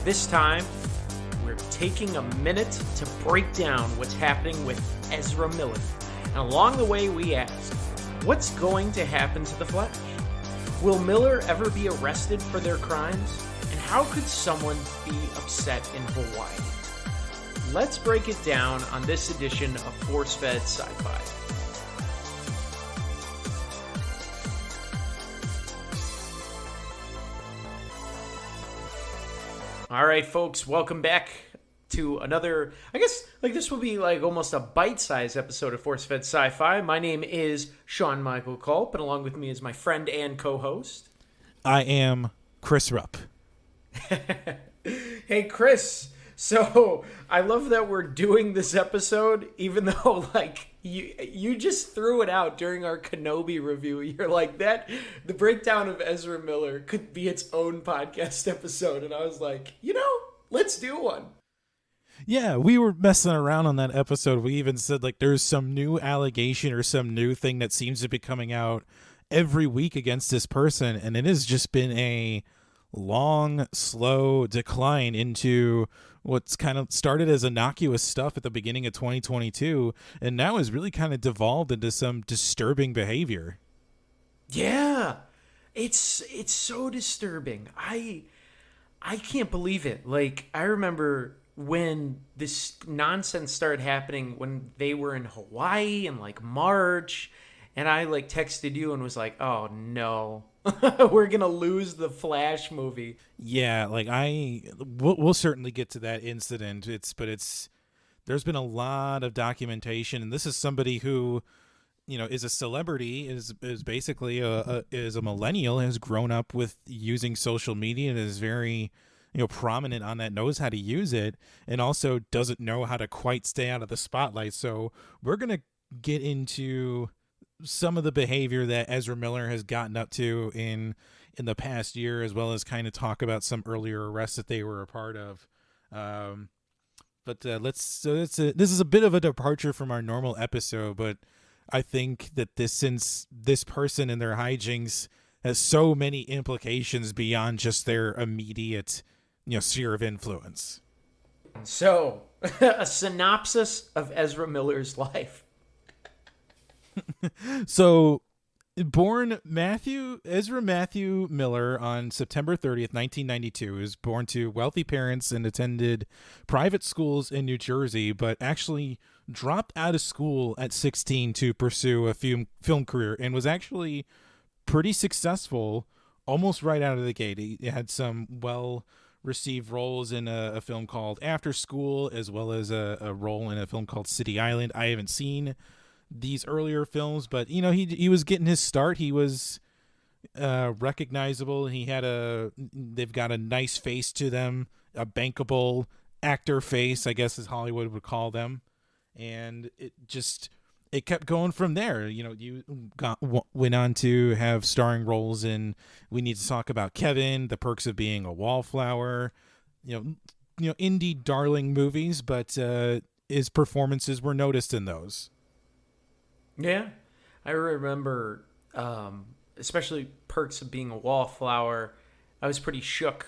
This time, we're taking a minute to break down what's happening with Ezra Miller. And along the way, we ask, what's going to happen to the Flash? Will Miller ever be arrested for their crimes? And how could someone be upset in Hawaii? Let's break it down on this edition of Force-Fed Sci-Fi. All right, folks, welcome back to another, I guess, this will be almost a bite-sized episode of Force-Fed Sci-Fi. My name is Sean Michael Culp, and along with me is my friend and co-host. I am Chris Rupp. Hey, Chris. So, I love that we're doing this episode, even though, you just threw it out during our Kenobi review. You're like, the breakdown of Ezra Miller could be its own podcast episode. And I was like, let's do one. Yeah, we were messing around on that episode. We even said, there's some new allegation or some new thing that seems to be coming out every week against this person. And it has just been a long, slow decline into what's kind of started as innocuous stuff at the beginning of 2022 and now has really kind of devolved into some disturbing behavior. Yeah, it's so disturbing. I can't believe it. I remember when this nonsense started happening when they were in Hawaii in March, and I texted you and was like, oh no. We're gonna lose the Flash movie. Yeah, we'll certainly get to that incident. There's been a lot of documentation, and this is somebody who, is a celebrity, is basically is a millennial, has grown up with using social media and is very, prominent on that, knows how to use it, and also doesn't know how to quite stay out of the spotlight. So we're gonna get into some of the behavior that Ezra Miller has gotten up to in the past year, as well as kind of talk about some earlier arrests that they were a part of. This is a bit of a departure from our normal episode, but I think that since this person and their hijinks has so many implications beyond just their immediate, sphere of influence. So, a synopsis of Ezra Miller's life. So, born Ezra Matthew Miller on September 30th, 1992, was born to wealthy parents and attended private schools in New Jersey, but actually dropped out of school at 16 to pursue a film career and was actually pretty successful almost right out of the gate. He had some well-received roles in a film called After School, as well as a role in a film called City Island. I haven't seen these earlier films, but he was getting his start. He was recognizable. They've got a nice face to them, a bankable actor face, I guess, as Hollywood would call them, and it kept going from there. You went on to have starring roles in We Need to Talk About Kevin, The Perks of Being a Wallflower, indie darling movies, but his performances were noticed in those. Yeah, I remember, especially Perks of Being a Wallflower. I was pretty shook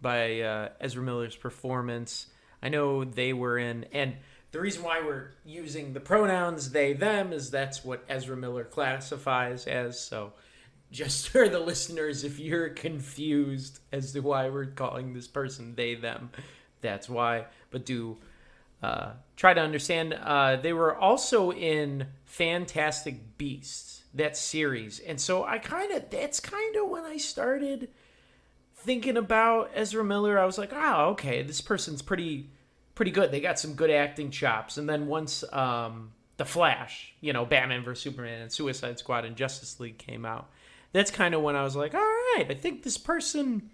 by Ezra Miller's performance. I know they were in, and the reason why we're using the pronouns they, them is that's what Ezra Miller classifies as. So just for the listeners, if you're confused as to why we're calling this person they, them, that's why. But do try to understand. They were also in Fantastic Beasts, that series. And so that's kind of when I started thinking about Ezra Miller. I was like, oh, okay, this person's pretty good. They got some good acting chops. And then once The Flash, Batman vs. Superman and Suicide Squad and Justice League came out, that's kind of when I was like, all right, I think this person,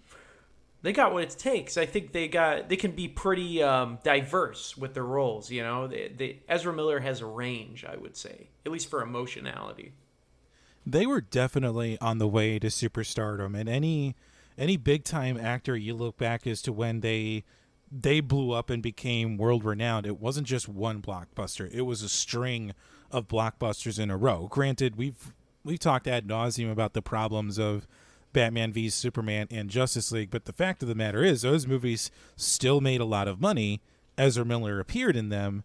they got what it takes. I think they can be pretty diverse with their roles. Ezra Miller has a range, I would say, at least for emotionality. They were definitely on the way to superstardom, and any big time actor you look back as to when they blew up and became world renowned, it wasn't just one blockbuster. It was a string of blockbusters in a row. Granted, we've talked ad nauseum about the problems of Batman v Superman and Justice League. But the fact of the matter is, those movies still made a lot of money. Ezra Miller appeared in them,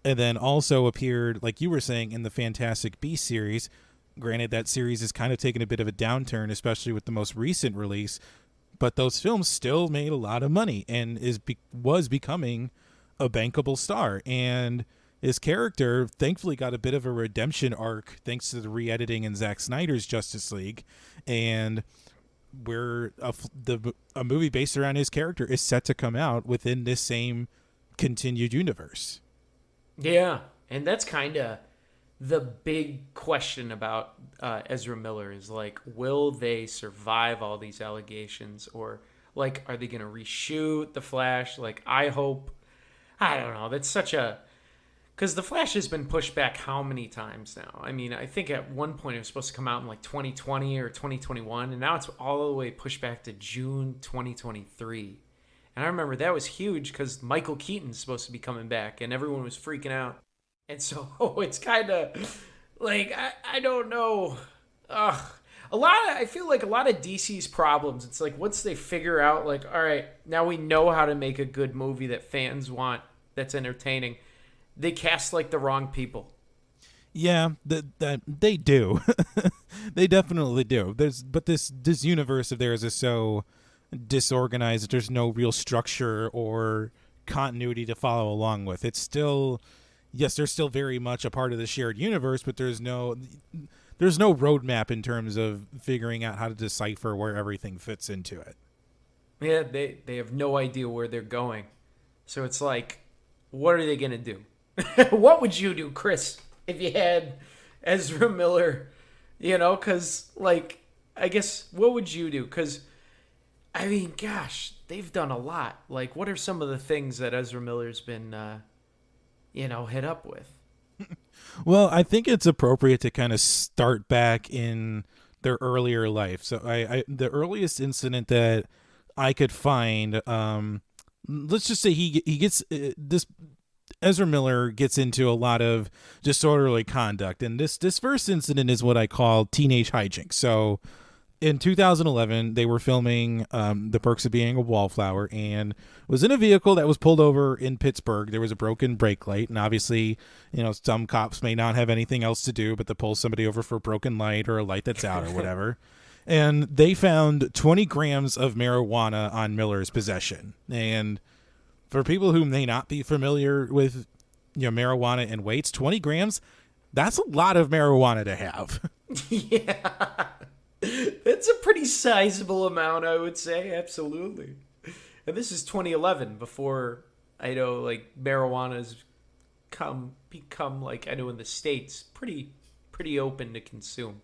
and then also appeared, like you were saying, in the Fantastic Beasts series. Granted, that series has kind of taken a bit of a downturn, especially with the most recent release, but those films still made a lot of money and was becoming a bankable star. And his character thankfully got a bit of a redemption arc thanks to the re-editing in Zack Snyder's Justice League, and where a movie based around his character is set to come out within this same continued universe. Yeah, and that's kind of the big question about Ezra Miller is like, will they survive all these allegations, or like, are they going to reshoot The Flash? Like, I hope. I don't know. That's such a, because The Flash has been pushed back how many times now? I mean, I think at one point it was supposed to come out in like 2020 or 2021, and now it's all the way pushed back to June 2023. And I remember that was huge because Michael Keaton's supposed to be coming back, and everyone was freaking out. And so it's kind of like, I don't know. I feel like a lot of DC's problems, it's like once they figure out, like, all right, now we know how to make a good movie that fans want, that's entertaining, they cast like the wrong people. Yeah, that they do. They definitely do. But this universe of theirs is so disorganized that there's no real structure or continuity to follow along with. It's still, yes, they're still very much a part of the shared universe, but there's no roadmap in terms of figuring out how to decipher where everything fits into it. Yeah, they have no idea where they're going. So it's like, what are they going to do? What would you do, Chris, if you had Ezra Miller? You know, because, like, I guess, what would you do? Because, I mean, gosh, they've done a lot. Like, what are some of the things that Ezra Miller's been, hit up with? Well, I think it's appropriate to kind of start back in their earlier life. So the earliest incident that I could find, let's just say he gets this. Ezra Miller gets into a lot of disorderly conduct, and this first incident is what I call teenage hijinks. So in 2011, they were filming The Perks of Being a Wallflower, and was in a vehicle that was pulled over in Pittsburgh. There was a broken brake light, and obviously, some cops may not have anything else to do but to pull somebody over for a broken light or a light that's out or whatever. And they found 20 grams of marijuana on Miller's possession. And for people who may not be familiar with marijuana and weights, 20 grams, that's a lot of marijuana to have. Yeah. That's a pretty sizable amount, I would say. Absolutely. And this is 2011, before I know, like, marijuana's become like, I know in the States, pretty open to consume.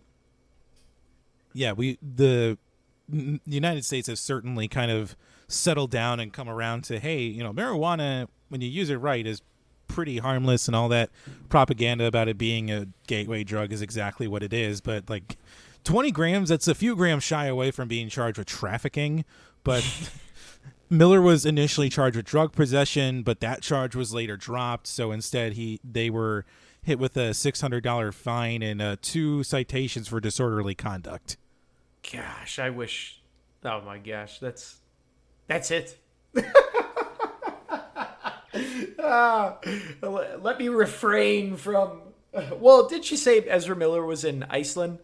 Yeah, the United States has certainly kind of settled down and come around to, hey, marijuana, when you use it right, is pretty harmless, and all that propaganda about it being a gateway drug is exactly what it is. But, like, 20 grams, that's a few grams shy away from being charged with trafficking. But Miller was initially charged with drug possession, but that charge was later dropped. So instead, they were hit with a $600 fine and 2 citations for disorderly conduct. Gosh, I wish. Oh my gosh, that's it. Let me refrain from. Well, did she say Ezra Miller was in Iceland?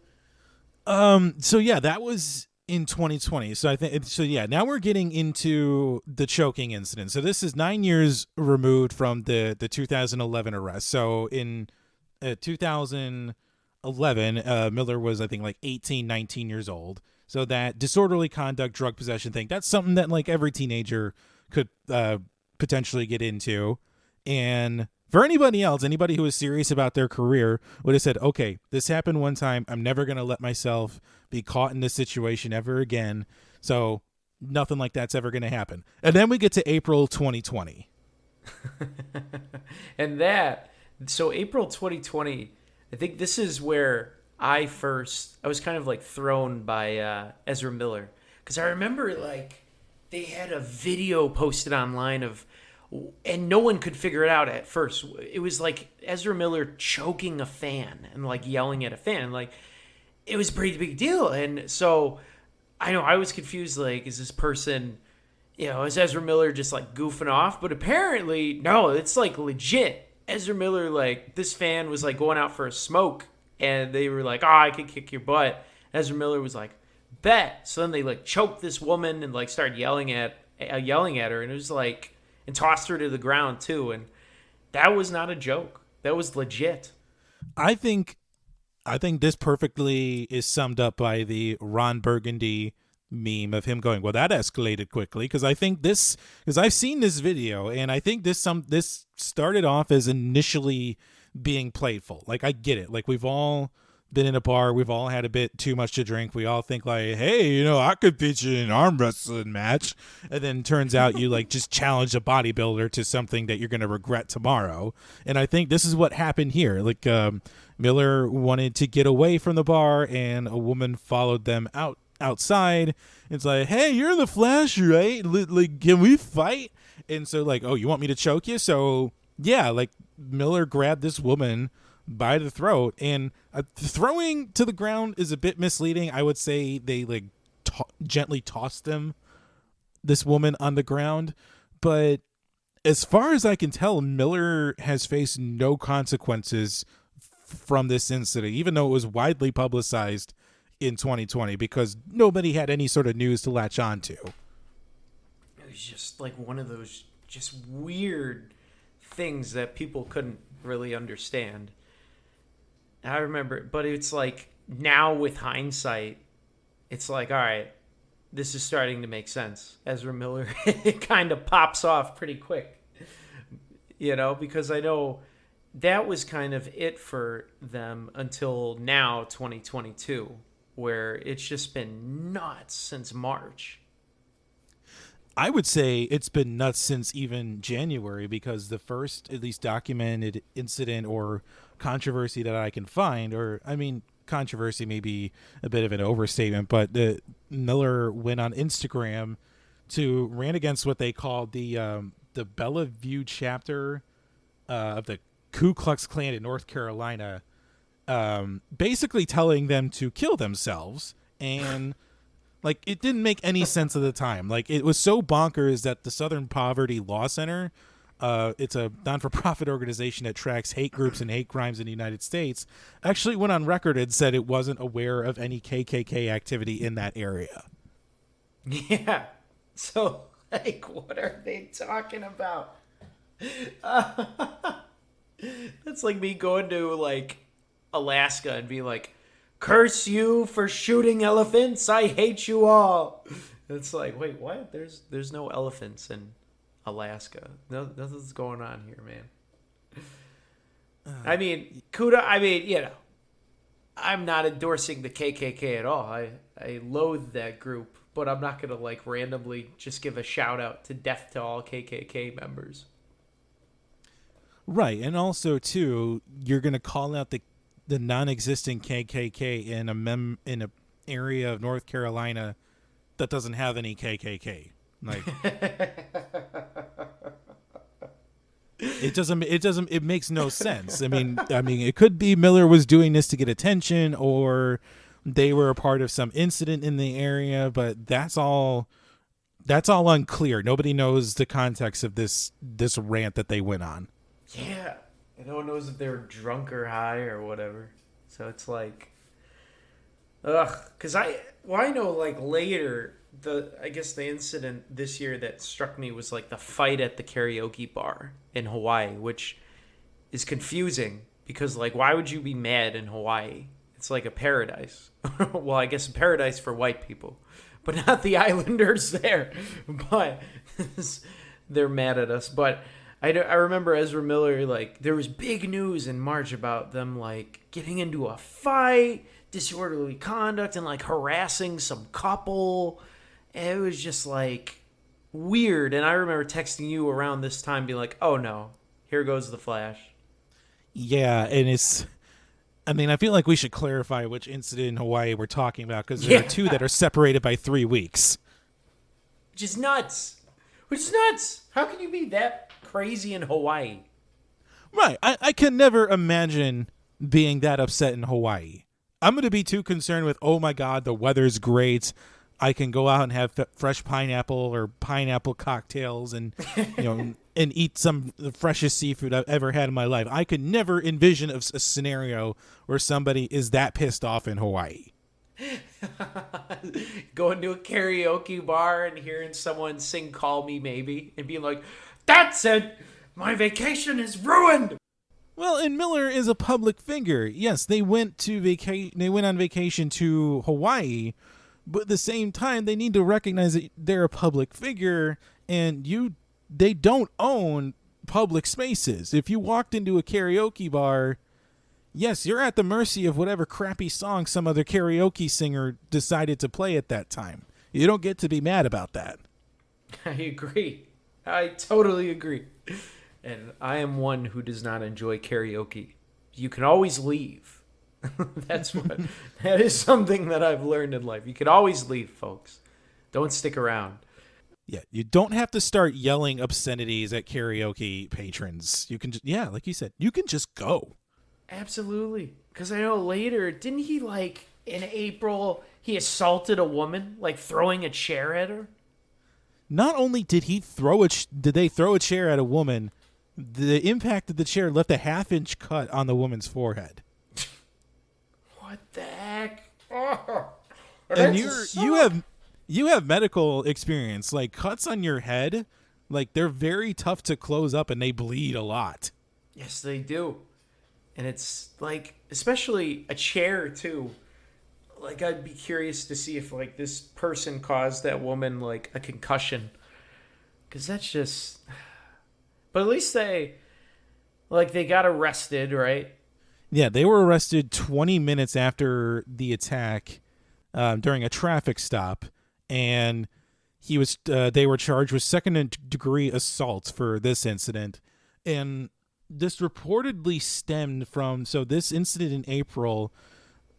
So yeah, that was in 2020. So I think now we're getting into the choking incident. So this is 9 years removed from the 2011 arrest. So in 2011, Miller was, I think, like 18, 19 years old. So that disorderly conduct, drug possession thing, that's something that, like, every teenager could potentially get into. And for anybody who is serious about their career would have said, okay, this happened one time. I'm never going to let myself be caught in this situation ever again. So nothing like that's ever going to happen. And then we get to April 2020. So April 2020, I think this is where I was kind of like thrown by Ezra Miller. Because I remember, like, they had a video posted online and no one could figure it out at first. It was like Ezra Miller choking a fan and, like, yelling at a fan. Like, it was a pretty big deal. And so I know I was confused. Like, is this person, is Ezra Miller just like goofing off? But apparently, no, it's like legit. Ezra Miller, like, this fan was like going out for a smoke, and they were like, "Oh, I could kick your butt." Ezra Miller was like, "Bet." So then they like choked this woman and like started yelling at her, and it was like, and tossed her to the ground too. And that was not a joke. That was legit. I think this perfectly is summed up by the Ron Burgundy meme of him going, "Well, that escalated quickly," because I've seen this video, and I think this started off as initially being playful. Like, I get it. Like, we've all been in a bar, we've all had a bit too much to drink. We all think like, "Hey, I could beat you in an arm wrestling match," and then turns out you like just challenge a bodybuilder to something that you're going to regret tomorrow. And I think this is what happened here. Like, Miller wanted to get away from the bar, and a woman followed them outside. It's like, "Hey, you're the Flash, right? Like, can we fight?" And so like, "Oh, you want me to choke you?" So yeah, like, Miller grabbed this woman by the throat, and throwing to the ground is a bit misleading. I would say they like gently tossed this woman on the ground, but as far as I can tell, Miller has faced no consequences from this incident, even though it was widely publicized in 2020, because nobody had any sort of news to latch on to. It was just like one of those just weird things that people couldn't really understand. I remember, but it's like now with hindsight, it's like, all right, this is starting to make sense. Ezra Miller, it kind of pops off pretty quick, because I know that was kind of it for them until now, 2022, where it's just been nuts since March. I would say it's been nuts since even January, because the first, at least, documented incident or controversy that I can find, or I mean, controversy may be a bit of an overstatement, but Miller went on Instagram to rant against what they called the Bellevue chapter of the Ku Klux Klan in North Carolina, basically telling them to kill themselves. And like, it didn't make any sense at the time. Like, it was so bonkers that the Southern Poverty Law Center, it's a non-for-profit organization that tracks hate groups and hate crimes in the United States, actually went on record and said it wasn't aware of any KKK activity in that area. Yeah. So, like, what are they talking about? That's like me going to, like, Alaska and be like, "Curse you for shooting elephants. I hate you all." It's like, wait, what? There's no elephants in Alaska. No, nothing's going on here, man. I mean, I'm not endorsing the KKK at all. I loathe that group, but I'm not gonna like randomly just give a shout out to death to all KKK members. Right, and also too, you're gonna call out the non-existent KKK in a area of North Carolina that doesn't have any KKK. Like, it makes no sense. I mean, it could be Miller was doing this to get attention, or they were a part of some incident in the area, but that's all unclear. Nobody knows the context of this rant that they went on. Yeah. No one knows if they were drunk or high or whatever. So it's like, ugh. Because I know, like, later, I guess the incident this year that struck me was like the fight at the karaoke bar in Hawaii, which is confusing because, like, why would you be mad in Hawaii? It's like a paradise. Well, I guess a paradise for white people, but not the islanders there. But they're mad at us. But I remember Ezra Miller, like, there was big news in March about them, like, getting into a fight, disorderly conduct, and, like, harassing some couple. And it was just, like, weird. And I remember texting you around this time being like, oh, no, here goes the Flash. Yeah, and I feel like we should clarify which incident in Hawaii we're talking about, because there are two that are separated by 3 weeks. Which is nuts. How can you be that crazy in Hawaii? Right. I can never imagine being that upset in Hawaii. I'm going to be too concerned with, oh my God, the weather's great, I can go out and have fresh pineapple or pineapple cocktails and, and eat some of the freshest seafood I've ever had in my life. I could never envision a scenario where somebody is that pissed off in Hawaii. Going to a karaoke bar and hearing someone sing Call Me Maybe and being like, that's it! My vacation is ruined! Well, and Miller is a public figure. Yes, they went on vacation to Hawaii, but at the same time, they need to recognize that they're a public figure, and they don't own public spaces. If you walked into a karaoke bar, yes, you're at the mercy of whatever crappy song some other karaoke singer decided to play at that time. You don't get to be mad about that. I agree. I totally agree. And I am one who does not enjoy karaoke. You can always leave. That is something that I've learned in life. You can always leave, folks. Don't stick around. Yeah, you don't have to start yelling obscenities at karaoke patrons. You can like you said, you can just go. Absolutely. Because I know later, didn't he, in April, he assaulted a woman, throwing a chair at her? Not only did they throw a chair at a woman, the impact of the chair left a half-inch cut on the woman's forehead. What the heck? Oh, and you have medical experience. Cuts on your head, they're very tough to close up and they bleed a lot. Yes, they do. And it's especially a chair too. I'd be curious to see if this person caused that woman a concussion. Because that's just... But at least they got arrested, right? Yeah, they were arrested 20 minutes after the attack during a traffic stop. And they were charged with second-degree assault for this incident. And this reportedly stemmed from... So this incident in April...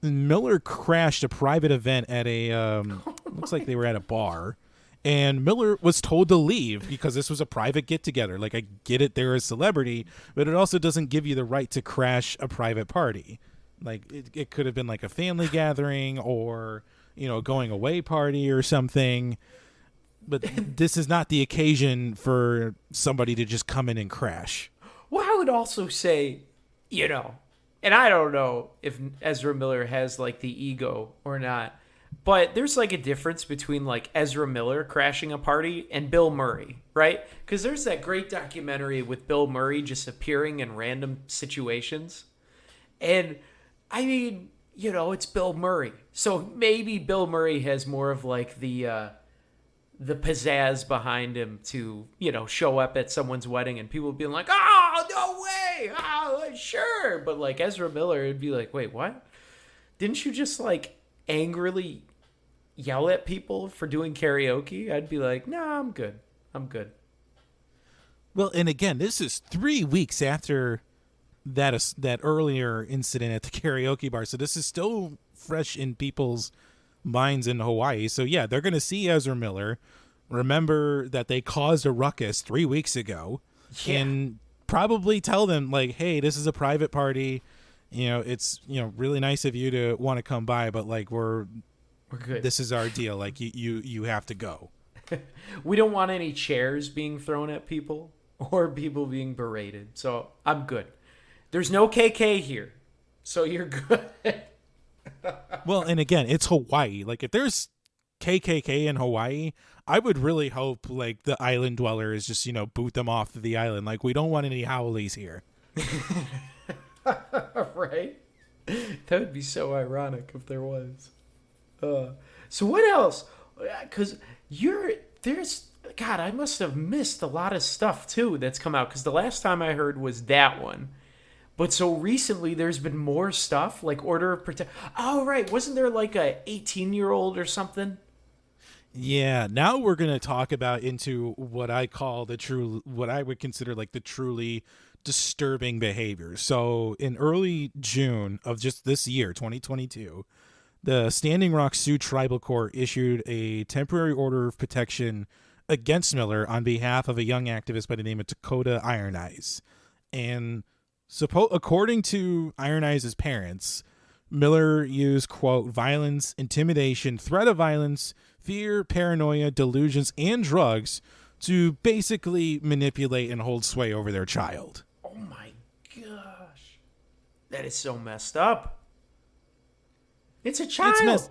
Miller crashed a private event at looks like they were at a bar, and Miller was told to leave because this was a private get-together. I get it, they're a celebrity, but it also doesn't give you the right to crash a private party. It could have been a family gathering or, going away party or something, but this is not the occasion for somebody to just come in and crash. Well, I would also say, and I don't know if Ezra Miller has the ego or not, but there's a difference between Ezra Miller crashing a party and Bill Murray, right? Because there's that great documentary with Bill Murray just appearing in random situations. And I mean, it's Bill Murray. So maybe Bill Murray has more of the pizzazz behind him to, show up at someone's wedding and people being like, oh, no way. Oh, sure. But Ezra Miller would be like, wait, what? Didn't you just angrily yell at people for doing karaoke? I'd be like, no, I'm good. Well, and again, this is 3 weeks after that earlier incident at the karaoke bar. So this is still fresh in people's minds in Hawaii. So yeah, they're going to see Ezra Miller, remember that they caused a ruckus 3 weeks ago, and probably tell them hey, this is a private party. It's really nice of you to want to come by, but we're good. This is our deal. You have to go. We don't want any chairs being thrown at people or people being berated. So I'm good. There's no KK here, so you're good. Well, and again, it's Hawaii. If there's KKK in Hawaii, I would really hope the island dwellers just boot them off the island. We don't want any howlies here. Right? That would be so ironic if there was. So what else? Because I must have missed a lot of stuff too that's come out. Because the last time I heard was that one. But so recently, there's been more stuff, Order of Protection. Oh, right. Wasn't there a 18-year-old or something? Yeah. Now we're going to talk about into what I call what I would consider the truly disturbing behavior. So in early June of just this year, 2022, the Standing Rock Sioux Tribal Court issued a temporary order of protection against Miller on behalf of a young activist by the name of Dakota Iron Eyes. And according to Iron Eyes' parents, Miller used, quote, violence, intimidation, threat of violence, fear, paranoia, delusions, and drugs to basically manipulate and hold sway over their child. Oh my gosh. That is so messed up. It's a child.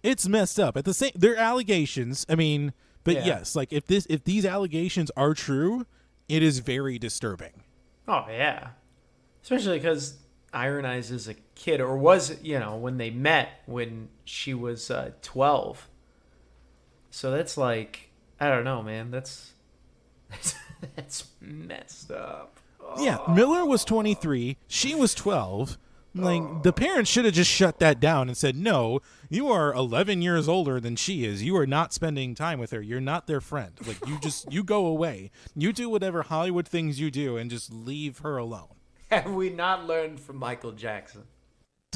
It's messed up. At the same, they're allegations. I mean, but Yeah. yes, like if these allegations are true, it is very disturbing. Oh, yeah. Especially because Iron Eyes is a kid, or was, when they met when she was 12. So that's like, I don't know, man. That's messed up. Oh. Yeah, Miller was 23. She was 12. Like, the parents should have just shut that down and said, no, you are 11 years older than she is. You are not spending time with her. You're not their friend. Like, you go away. You do whatever Hollywood things you do and just leave her alone. Have we not learned from Michael Jackson?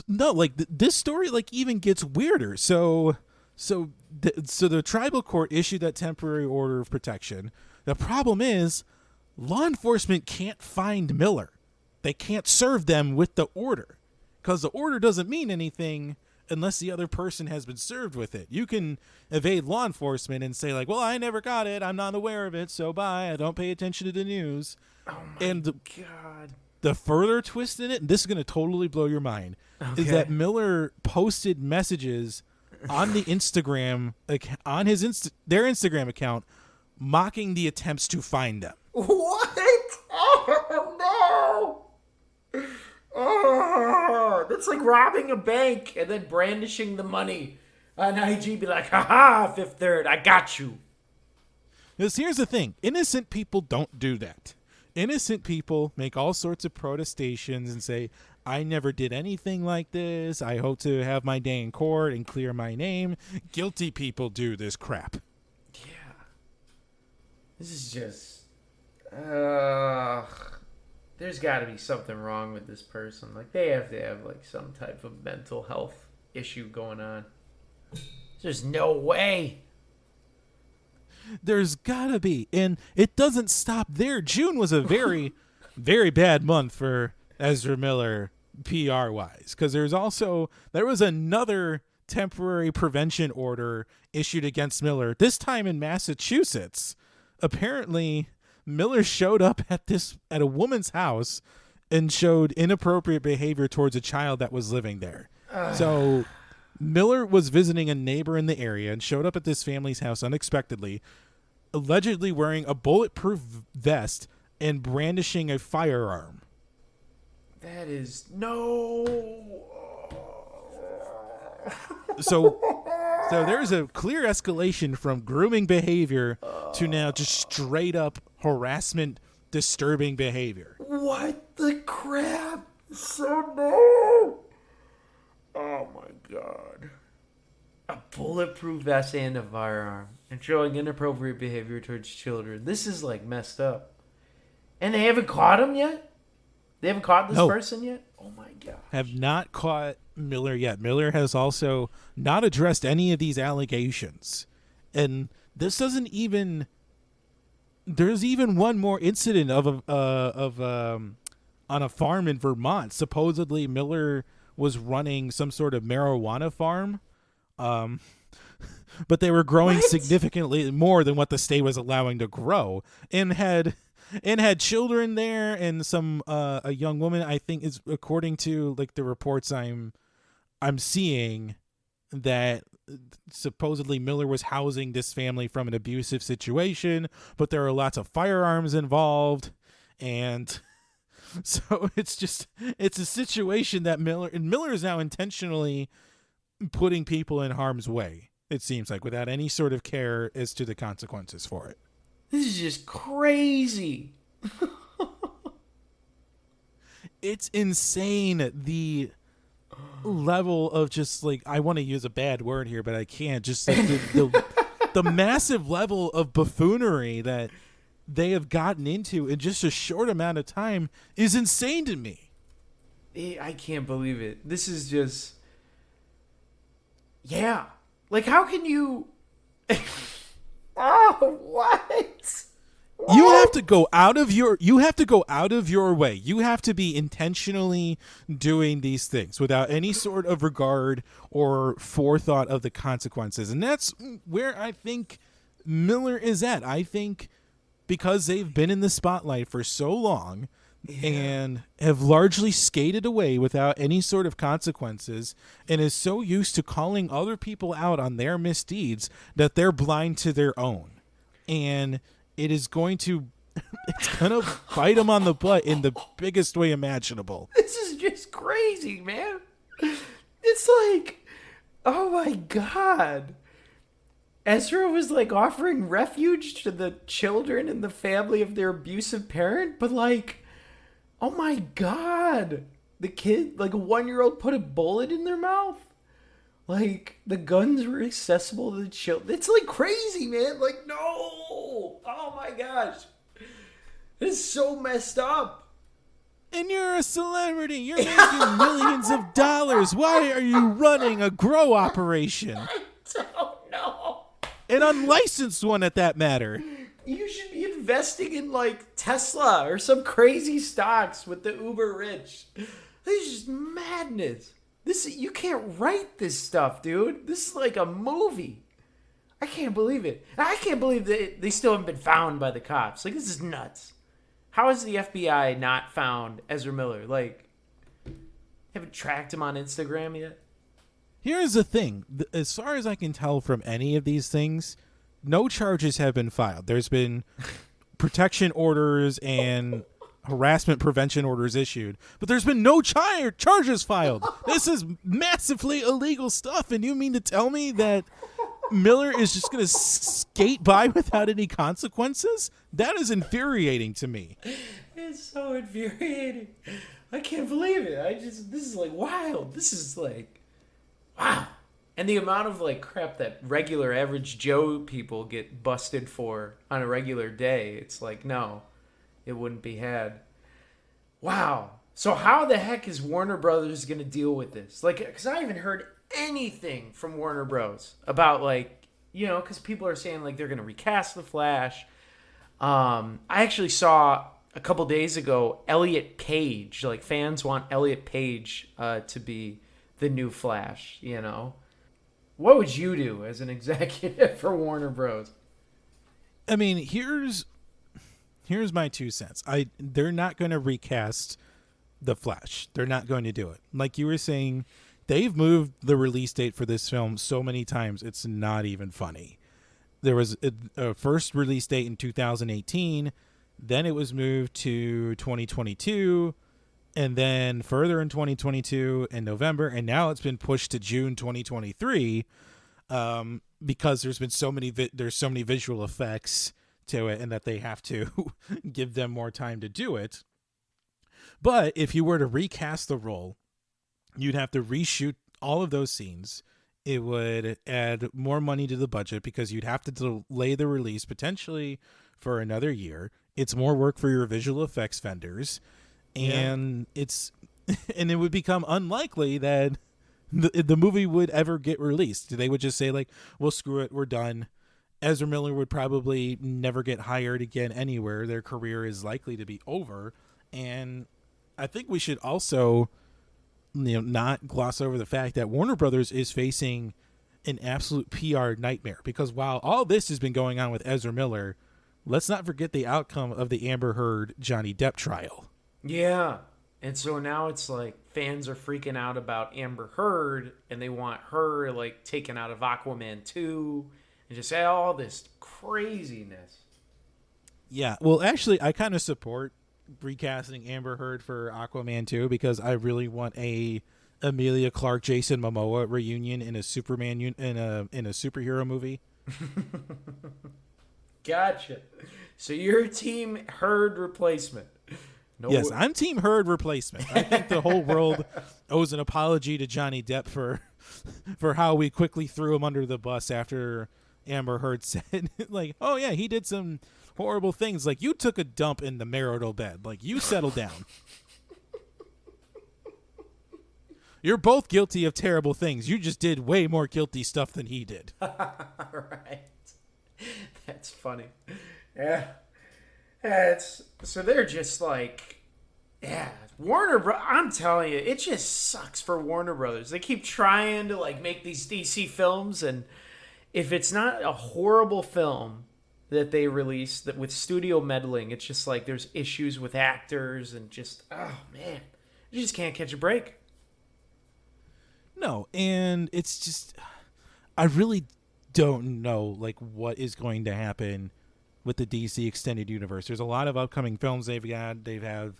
No, like, this story, like, even gets weirder. So the tribal court issued that temporary order of protection. The problem is law enforcement can't find Miller. They can't serve them with the order because the order doesn't mean anything unless the other person has been served with it. You can evade law enforcement and say like, well, I never got it. I'm not aware of it. So bye. I don't pay attention to the news. Oh my God. The further twist in it, and this is going to totally blow your mind, is that Miller posted messages on the Instagram, on their Instagram account, mocking the attempts to find them. What? Oh, no. Oh, that's like robbing a bank and then brandishing the money on IG. Be like, haha, Fifth Third, I got you. Because here's the thing. Innocent people don't do that. Innocent people make all sorts of protestations and say, I never did anything like this. I hope to have my day in court and clear my name. Guilty people do this crap. Yeah. This is just... there's got to be something wrong with this person. Like, they have to have, like, some type of mental health issue going on. There's no way. There's gotta be. And it doesn't stop there. June was a very, very bad month for Ezra Miller PR-wise. Because there was another temporary prevention order issued against Miller, this time in Massachusetts. Apparently, Miller showed up at a woman's house and showed inappropriate behavior towards a child that was living there. So Miller was visiting a neighbor in the area and showed up at this family's house unexpectedly, allegedly wearing a bulletproof vest and brandishing a firearm. That is no. So there's a clear escalation from grooming behavior to now just straight up harassment, disturbing behavior. What the crap? So no. Oh my God. A bulletproof vest and a firearm and showing inappropriate behavior towards children. This is like messed up. And they haven't caught him yet? They haven't caught this person yet? Oh my God. Have not caught Miller yet. Miller has also not addressed any of these allegations. And this doesn't even... There's even one more incident on a farm in Vermont. Supposedly Miller was running some sort of marijuana farm. But they were growing significantly more than what the state was allowing to grow, and had children there, and some a young woman, I think, is, according to like the reports I'm seeing, that supposedly Miller was housing this family from an abusive situation, but there are lots of firearms involved, and so it's a situation that Miller is now intentionally putting people in harm's way, it seems like, without any sort of care as to the consequences for it. This is just crazy. It's insane, the level of just like, I want to use a bad word here, but I can't, just like the massive level of buffoonery that they have gotten into in just a short amount of time is insane to me. I can't believe it. This is just... Yeah. Like, how can you... Oh, what? You have to go out of your way. You have to be intentionally doing these things without any sort of regard or forethought of the consequences. And that's where I think Miller is at. I think because they've been in the spotlight for so long and have largely skated away without any sort of consequences and is so used to calling other people out on their misdeeds that they're blind to their own. And it's going to bite them on the butt in the biggest way imaginable. This is just crazy, man. It's like, oh my God. Ezra was like offering refuge to the children and the family of their abusive parent, but like, oh my God. The kid, like a 1-year-old, put a bullet in their mouth. Like, the guns were accessible to the children. It's like crazy, man. Like, no. Oh my gosh. It's so messed up. And you're a celebrity. You're making millions of dollars. Why are you running a grow operation? I don't know. An unlicensed one at that matter. You should be investing in like Tesla or some crazy stocks with the uber rich. This is just madness. You can't write this stuff, dude. This is like a movie. I can't believe it. I can't believe that they still haven't been found by the cops. Like, this is nuts. How has the FBI not found Ezra Miller? Like, haven't tracked him on Instagram yet? Here's the thing. As far as I can tell from any of these things, no charges have been filed. There's been protection orders and harassment prevention orders issued, but there's been no charges filed. This is massively illegal stuff, and you mean to tell me that Miller is just going to skate by without any consequences? That is infuriating to me. It's so infuriating. I can't believe it. This is like wild. This is like, wow. And the amount of like crap that regular average Joe people get busted for on a regular day, it's like, no, it wouldn't be had. Wow. So how the heck is Warner Brothers going to deal with this? Like, because I haven't heard anything from Warner Bros. About like, you know, because people are saying like they're going to recast The Flash. I actually saw a couple days ago Elliot Page. Like, fans want Elliot Page to be the new Flash, you know. What would you do as an executive for Warner Bros? I mean, here's my 2 cents. They're not going to recast The Flash. They're not going to do it. Like you were saying, they've moved the release date for this film so many times, it's not even funny. There was a first release date in 2018, then it was moved to 2022, and then further in 2022 in November, and now it's been pushed to June 2023 because there's been so many visual effects to it, and that they have to give them more time to do it. But if you were to recast the role, you'd have to reshoot all of those scenes. It would add more money to the budget because you'd have to delay the release potentially for another year. It's more work for your visual effects vendors, and and it would become unlikely that the movie would ever get released. They would just say like, well, screw it, we're done. Ezra Miller would probably never get hired again anywhere. Their career is likely to be over. And I think we should also, not gloss over the fact that Warner Brothers is facing an absolute PR nightmare, because while all this has been going on with Ezra Miller, let's not forget the outcome of the Amber Heard Johnny Depp trial. Yeah. And so now it's like fans are freaking out about Amber Heard, and they want her like taken out of Aquaman 2, and just all this craziness. Yeah. Well, actually, I kind of support recasting Amber Heard for Aquaman 2 because I really want a Emilia Clarke, Jason Momoa reunion in a Superman in a superhero movie. Gotcha. So you're team Heard replacement. No. Yes, I'm team Heard replacement. I think the whole world owes an apology to Johnny Depp for how we quickly threw him under the bus after Amber Heard said like, oh yeah, he did some horrible things. Like, you took a dump in the marital bed. Like, you settle down. You're both guilty of terrible things. You just did way more guilty stuff than he did. Right. That's funny. Yeah. It's so they're just like, yeah, I'm telling you, it just sucks for Warner Brothers. They keep trying to like make these DC films, and if it's not a horrible film that they release that with studio meddling, it's just like there's issues with actors and just, oh man, you just can't catch a break. No, and it's just, I really don't know like what is going to happen with the DC extended universe. There's a lot of upcoming films they've got. They've had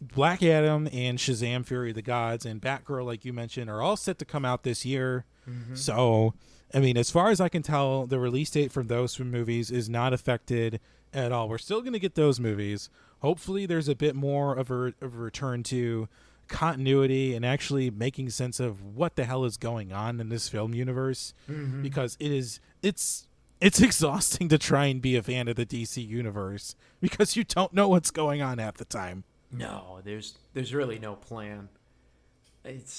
Black Adam and Shazam: Fury of the Gods and Batgirl, like you mentioned, are all set to come out this year. Mm-hmm. So, I mean, as far as I can tell, the release date for those movies is not affected at all. We're still going to get those movies. Hopefully, there's a bit more of a return to continuity and actually making sense of what the hell is going on in this film universe, because it's exhausting to try and be a fan of the DC universe because you don't know what's going on half the time. No, there's really no plan.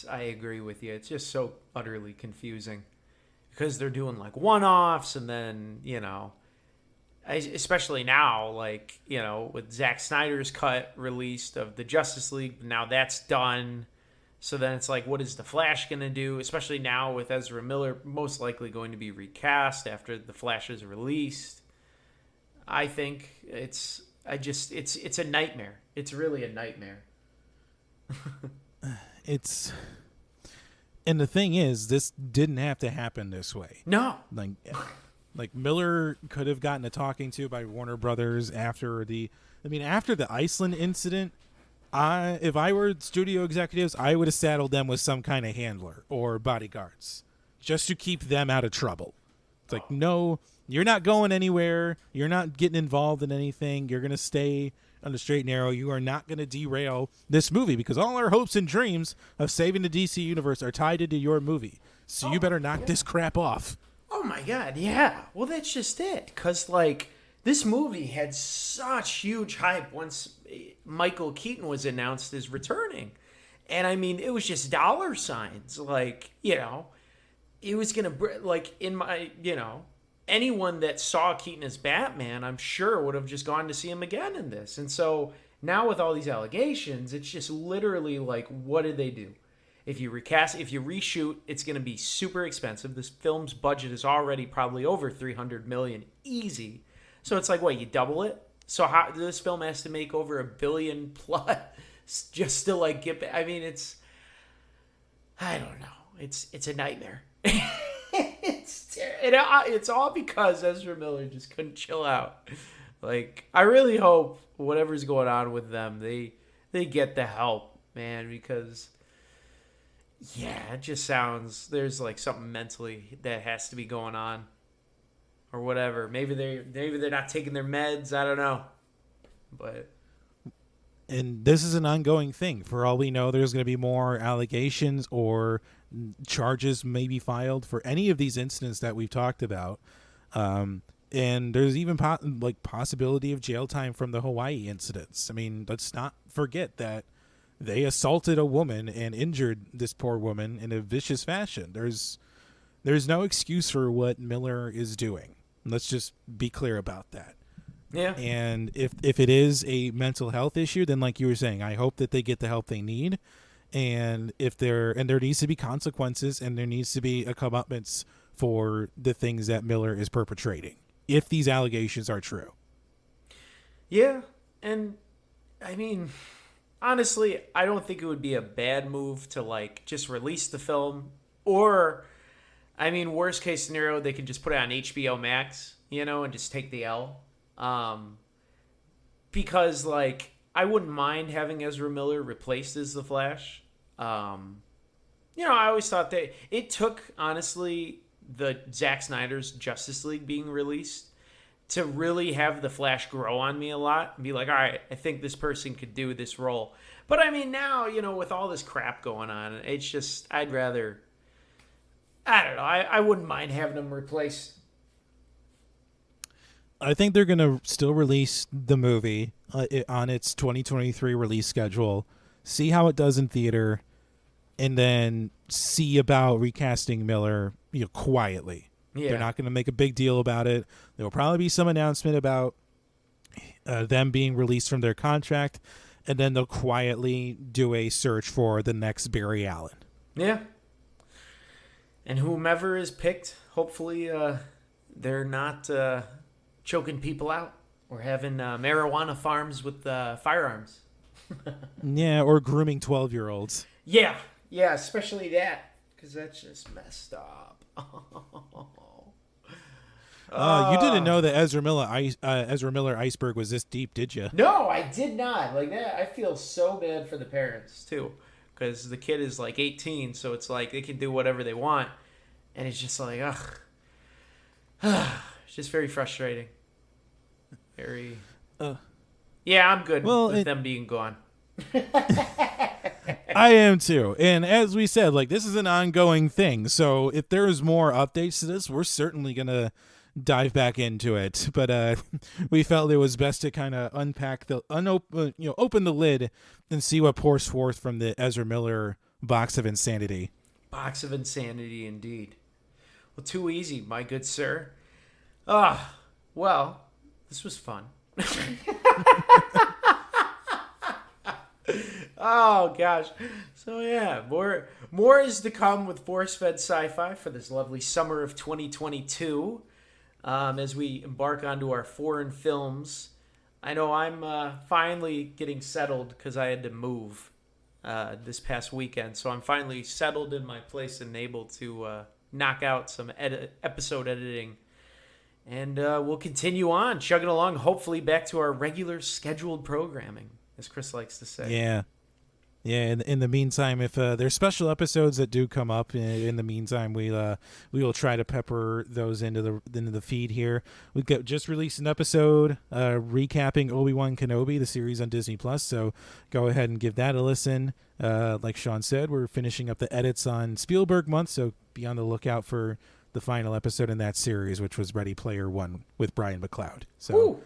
I agree with you. It's just so utterly confusing because they're doing like one-offs, and then especially now, like with Zack Snyder's cut released of the Justice League, now that's done. So then it's like, what is the Flash going to do? Especially now with Ezra Miller most likely going to be recast after the Flash is released. I think it's a nightmare. It's really a nightmare. And the thing is, this didn't have to happen this way. No. Like Miller could have gotten a talking to by Warner Brothers after the Iceland incident. If I were studio executives, I would have saddled them with some kind of handler or bodyguards just to keep them out of trouble. It's like, no, you're not going anywhere. You're not getting involved in anything. You're going to stay on the straight and narrow. You are not going to derail this movie because all our hopes and dreams of saving the DC universe are tied into your movie. So you better knock this crap off. Oh my God, yeah. Well, that's just it. Because, like, this movie had such huge hype once Michael Keaton was announced as returning. And, I mean, it was just dollar signs. Like, it was going to, like, anyone that saw Keaton as Batman, I'm sure would have just gone to see him again in this. And so now with all these allegations, it's just literally like, what did they do? If you reshoot, it's going to be super expensive. This film's budget is already probably over $300 million easy. So it's like, what, you double it? So how this film has to make over $1 billion plus just to like get back? I mean, I don't know. It's a nightmare. It's all because Ezra Miller just couldn't chill out. Like, I really hope whatever's going on with them, they get the help, man, because yeah, it just sounds there's like something mentally that has to be going on or whatever. Maybe they're not taking their meds, I don't know. But and this is an ongoing thing. For all we know, there's going to be more allegations or charges may be filed for any of these incidents that we've talked about. And there's even possibility of jail time from the Hawaii incidents. I mean, let's not forget that they assaulted a woman and injured this poor woman in a vicious fashion. There's no excuse for what Miller is doing. Let's just be clear about that. Yeah. And if it is a mental health issue, then like you were saying, I hope that they get the help they need. And there needs to be consequences, and there needs to be a comeuppance for the things that Miller is perpetrating, if these allegations are true. Yeah, and I mean, honestly, I don't think it would be a bad move to like just release the film, or, I mean, worst case scenario, they could just put it on HBO Max, and just take the L. Because like I wouldn't mind having Ezra Miller replaced as the Flash. I always thought that it took, honestly, the Zack Snyder's Justice League being released to really have the Flash grow on me a lot and be like, all right, I think this person could do this role. But I mean, now, with all this crap going on, it's just, I don't know, I wouldn't mind having him replaced. I think they're going to still release the movie on its 2023 release schedule, see how it does in theater, and then see about recasting Miller quietly. Yeah. They're not going to make a big deal about it. There will probably be some announcement about them being released from their contract, and then they'll quietly do a search for the next Barry Allen. Yeah. And whomever is picked, hopefully they're not choking people out or having marijuana farms with firearms. Yeah, or grooming 12-year-olds. Yeah, especially that, because that's just messed up. You didn't know that Ezra Miller iceberg was this deep, did you? No, I did not. Like that, I feel so bad for the parents too, because the kid is like 18, so it's like they can do whatever they want, and it's just like, ugh, it's just very frustrating. Very. Yeah, I'm good with them being gone. I am too. And as we said, like, this is an ongoing thing. So if there's more updates to this, we're certainly going to dive back into it. But we felt it was best to kind of unpack open the lid and see what pours forth from the Ezra Miller box of insanity. Box of insanity, indeed. Well, too easy, my good sir. Well, this was fun. Oh gosh. So yeah, more is to come with force-fed sci-fi for this lovely summer of 2022. As we embark onto our foreign films. I know I'm finally getting settled because I had to move this past weekend, so I'm finally settled in my place and able to knock out some episode editing. And we'll continue on, chugging along, hopefully back to our regular scheduled programming, as Chris likes to say. Yeah. Yeah, in the meantime, if there's special episodes that do come up, in the meantime, we will try to pepper those into the feed here. We've just released an episode recapping Obi-Wan Kenobi, the series on Disney Plus. So go ahead and give that a listen. Like Sean said, we're finishing up the edits on Spielberg month, so be on the lookout for the final episode in that series, which was Ready Player One with Brian McLeod. So Ooh.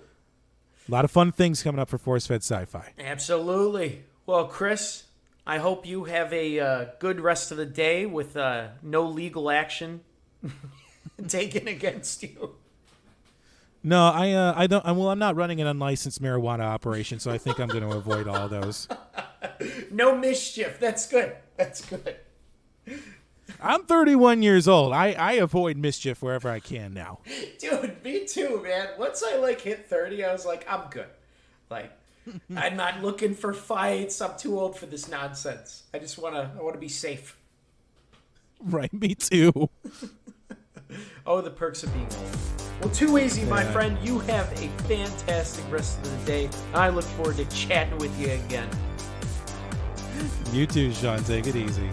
A lot of fun things coming up for Force-Fed Sci-Fi. Absolutely. Well, Chris, I hope you have a good rest of the day with no legal action taken against you. No, I don't. Well, I'm not running an unlicensed marijuana operation, so I think I'm going to avoid all those. No mischief. That's good. That's good. I'm 31 years old. I avoid mischief wherever I can now. Dude, me too, man. Once I hit 30, I was like, I'm good. I'm not looking for fights. I'm too old for this nonsense. I want to be safe. Right, me too. Oh, the perks of being old. Well, too easy, my friend. You have a fantastic rest of the day. I look forward to chatting with you again. You too, Sean. Take it easy.